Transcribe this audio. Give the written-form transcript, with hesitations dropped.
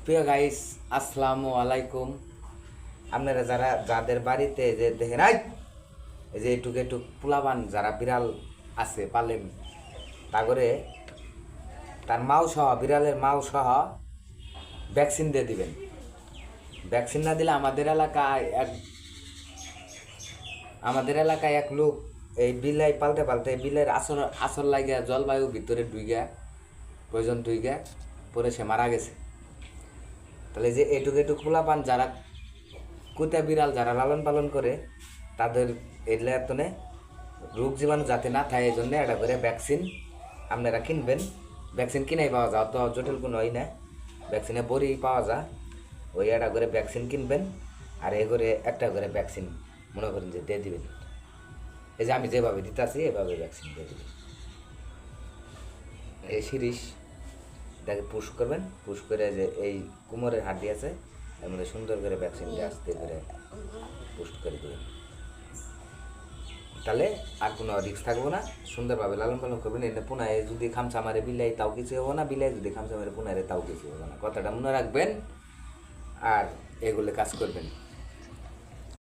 প্রিয় গাইস, আসসালামু আলাইকুম। আপনারা যাদের বাড়িতে যে দেখেন এই যে এটুক এটুক পোলাবান যারা বিড়াল আছে পালেন, তা করে তার মাও সহ বিড়ালের মাও সহ ভ্যাকসিন দিয়ে দিবেন। ভ্যাকসিন না দিলে আমাদের এলাকায় এক লোক এই বিলাই পাল্টে পাল্টে বিলের আসর আসর লাগিয়া জলবায়ু ভিতরে প্রয়োজন ডুইগা পরে সে মারা গেছে। তাহলে যে এটুক এটুক পোলাপান যারা কুতা বিড়াল যারা লালন পালন করে তাদের এলাকাতে রোগ জীবাণু যাতে না থাকে, এই জন্য একটা করে ভ্যাকসিন আপনারা কিনবেন। ভ্যাকসিন কিনেই পাওয়া যায়, অত জটিল কোনো হয় না, ভ্যাকসিনে বড়ি পাওয়া যায়। ওই একটা করে ভ্যাকসিন কিনবেন, আর এ করে একটা করে ভ্যাকসিন মনে করেন যে দিয়ে দিবেন। এই যে আমি যেভাবে দিতেছি এভাবে ভ্যাকসিন দিয়ে দিবেন। এই সিরিজ এটাকে পুশ করবেন, পুশ করে যে এই কোমরের হাড্ডি আছে এর মধ্যে সুন্দর করে ভ্যাকসিন দিয়ে আস্তে করে পুশ করে দেবেন। তাহলে আর কোনো রিস্ক থাকবো না, সুন্দরভাবে লালন পালন করবেন। এটা পুনায় যদি খামচা মারে বিলাই তাও কিছু হবো না, বিলাই যদি খামচা মারে পুনারে তাও কিছু হবো না। কথাটা মনে রাখবেন আর এগুলো কাজ করবেন।